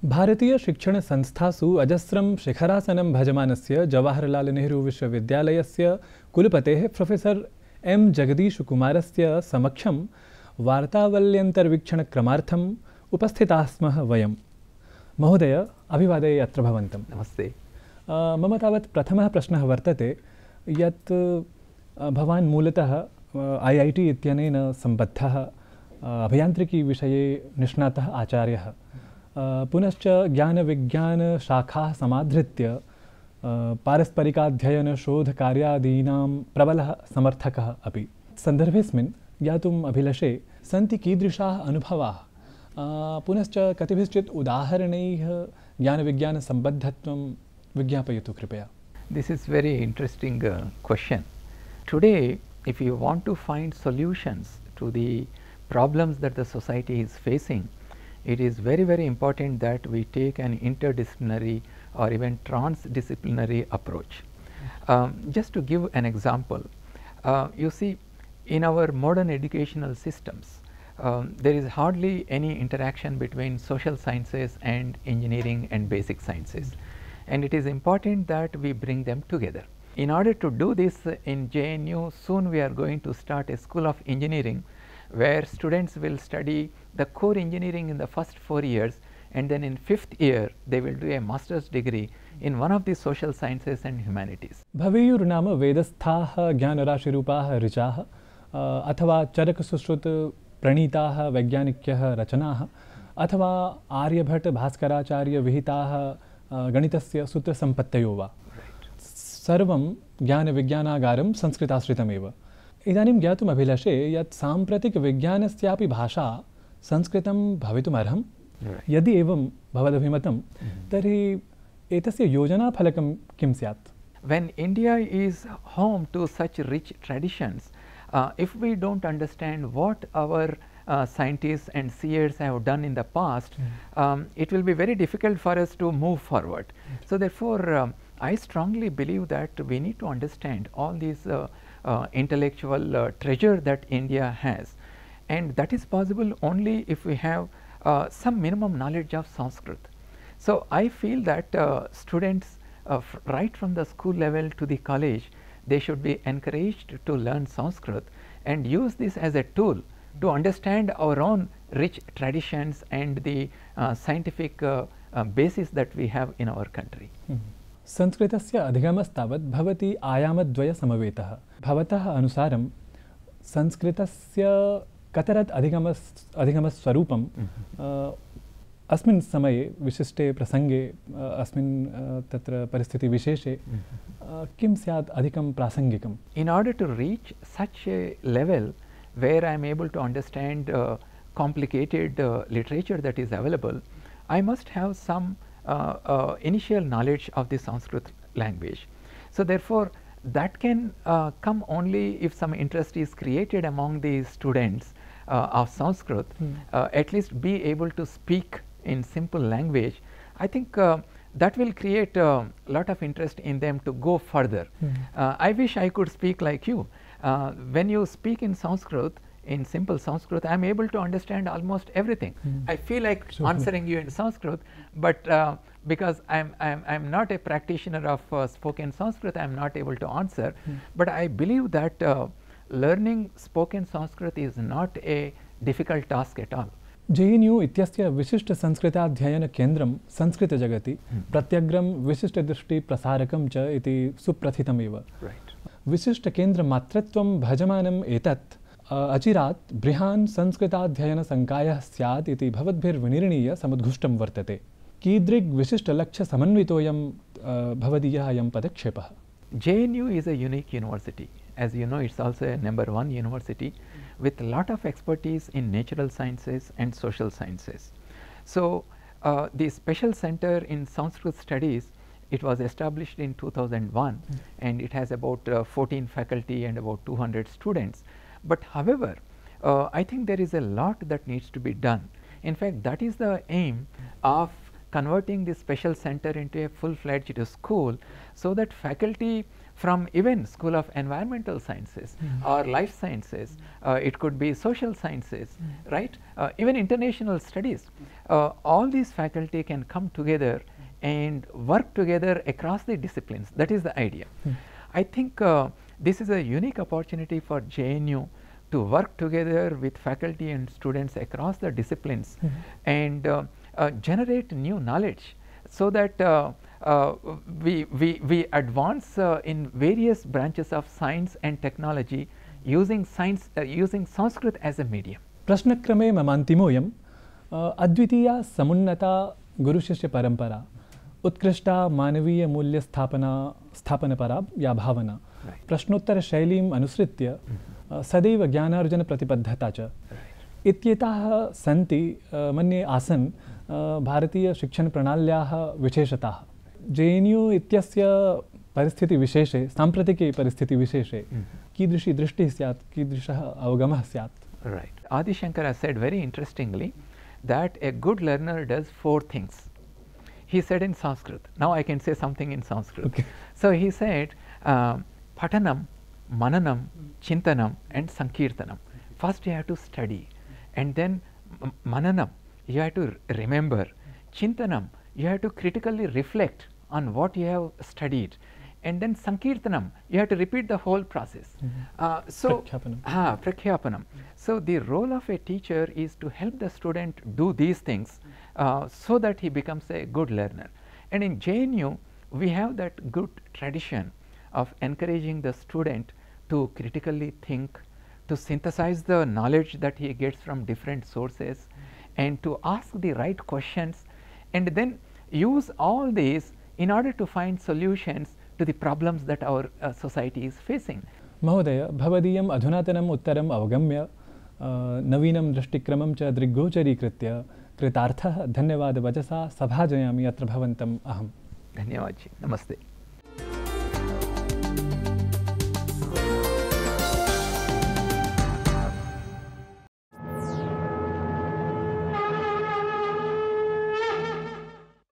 भारतीयशिक्षणसंस्थासु अजस्रं शिखरासनं भजमानस्य जवाहरलालनेहरूविश्वविद्यालयस्य कुलपतेः professor M जगदीशकुमारस्य समक्षं वार्तावल्यन्तर्वीक्षणक्रमार्थम् उपस्थिताः स्मः वयं। महोदय, अभिवादये अत्र भवन्तं। नमस्ते। मम तावत् प्रथमः प्रश्नः वर्तते यत् भवान् मूलतः IIT इत्यनेन सम्बद्धः अभियान्त्रिकीविषये निष्णातः आचार्यः, पुनश्च ज्ञानविज्ञानशाखाः समाधृत्य पारस्परिकाध्ययनशोधकार्यादीनां प्रबलः समर्थकः अपि। सन्दर्भेऽस्मिन् ज्ञातुम् अभिलषे सन्ति कीदृशाः अनुभवाः, पुनश्च कतिभिश्चित् उदाहरणैः ज्ञानविज्ञानसम्बद्धत्वं विज्ञापयतु कृपया। This is very interesting question. Today, if you want to find solutions to the problems that the society is facing, it is very, very important that we take an interdisciplinary or even transdisciplinary approach. Just to give an example, you see, in our modern educational systems, there is hardly any interaction between social sciences and engineering and basic sciences, and it is important that we bring them together. In order to do this, in JNU soon we are going to start a school of engineering where students will study the core engineering in the first 4 years, and then in 5th year they will do a master's degree in one of the social sciences and humanities. भवेयुर्नाम वेदस्थाः ज्ञानराशिरूपाः ऋचाः अथवा चरकसुश्रुत प्रणीताः वैज्ञानिक्यः रचनाः अथवा आर्यभट्ट भास्कराचार्य विहिताः गणितस्य सूत्रसम्पत्तयो वा, सर्वं ज्ञानविज्ञानागारं संस्कृताश्रितमेव। इदानीं ज्ञातुम् अभिलषे यत् साम्प्रतिकविज्ञानस्यापि भाषा संस्कृतं भवितुमर्हं। यदि एवं भवदभिमतं तर्हि एतस्य योजनाफलकं किं स्यात्? When India is home to such rich traditions, if we don't understand what our scientists and seers have done in the past, it will be very difficult for us to move forward. So therefore, I strongly believe that we need to understand all these intellectual treasure that India has, and that is possible only if we have some minimum knowledge of Sanskrit. So I feel that students right from the school level to the college, they should be encouraged to learn Sanskrit and use this as a tool to understand our own rich traditions and the scientific basis that we have in our country. संस्कृतस्य अधिगमस्तावत् भवति आयामद्वयसमवेतः। भवतः अनुसारं संस्कृतस्य कतरत् अधिगमस्वरूपं अस्मिन् समये विशिष्टे प्रसंगे अस्मिन् तत्र परिस्थितिविशेषे किं स्यात् अधिकं प्रासंगिकम्? In order to reach such a level where I am able to understand complicated literature that is available, I must have some initial knowledge of the Sanskrit language. So therefore, that can come only if some interest is created among the students of Sanskrit, at least be able to speak in simple language. I think that will create a lot of interest in them to go further. I wish I could speak like you. When you speak in Sanskrit, in simple Sanskrit, I am able to understand almost everything. I feel like answering you in Sanskrit, but because I'm not a practitioner of spoken Sanskrit, I am not able to answer. But I believe that learning spoken Sanskrit is not a difficult task at all. JNU इत्यस्य विशिष्टसंस्कृताध्ययनकेन्द्रं संस्कृतजगति प्रत्यग्रं विशिष्टदृष्टिप्रसारकं च इति सुप्रथितमेव। विशिष्टकेन्द्रमात्रत्वं भजमानम् एतत् अचिरात् बृहान् संस्कृताध्ययनसंकायः स्यात् इति भवद्भिर्विनिर्णीय समुद्घुष्टं वर्तते। कीदृग्विशिष्टलक्ष्यसमन्वितोऽयं भवदीयः अयं पदक्षेपः? JNU is a unique university. As you know, it's also a #1 university with a lot of expertise in natural sciences and social sciences. So the special center in Sanskrit studies, it was established in 2001 and it has about 14 faculty and about 200 students. But however, I think there is a lot that needs to be done. In fact, that is the aim of converting this special center into a full-fledged school, so that faculty from even School of Environmental Sciences or Life Sciences, it could be Social Sciences, right? Even International Studies. all these faculty can come together and work together across the disciplines. That is the idea. I think this is a unique opportunity for JNU to work together with faculty and students across the disciplines and generate new knowledge, so that we advance in various branches of science and technology using Sanskrit as a medium. प्रश्नक्रमे ममान्तिमोऽयम् अद्वितीया समुन्नता गुरुशिष्य परंपरा उत्कृष्टा मानवीय मूल्य स्थापनपरा या भावना प्रश्नोत्तर शैलीम् अनुसृत्य सदैव ज्ञानार्जन प्रतिबद्धता च इत्येताः सन्ति मन्ये आसन् भारतीय शिक्षण प्रणाल्याः विशेषताः। JNU इत्यस्य परिस्थितिविशेषे साम्प्रतिके परिस्थितिविशेषे कीदृशी दृष्टिः स्यात्, कीदृशः अवगमः स्यात्? Right. Adi Shankara said very interestingly that a good learner does 4 things. He said in Sanskrit. Now I can say something in Sanskrit. Okay. So he said, Patanam, Mananam, Chintanam and Sankirtanam. First you have to study, and then Mananam, you have to remember. Chintanam, you have to critically reflect on what you have studied. And then Sankirtanam, you have to repeat the whole process. Prakhyapanam. So the role of a teacher is to help the student do these things so that he becomes a good learner. And in JNU, we have that good tradition of encouraging the student to critically think, to synthesize the knowledge that he gets from different sources, and to ask the right questions, and then use all these in order to find solutions to the problems that our society is facing. महोदय, भवदीयम् अधुनातनम् उत्तरम् अवगम्य नवीनं दृष्टिक्रमं च दृग्गोचरीकृत्य कृतार्थः धन्यवादवचसा सभाजयामि अत्र भवन्तम् अहम्। धन्यवाद जी, नमस्ते।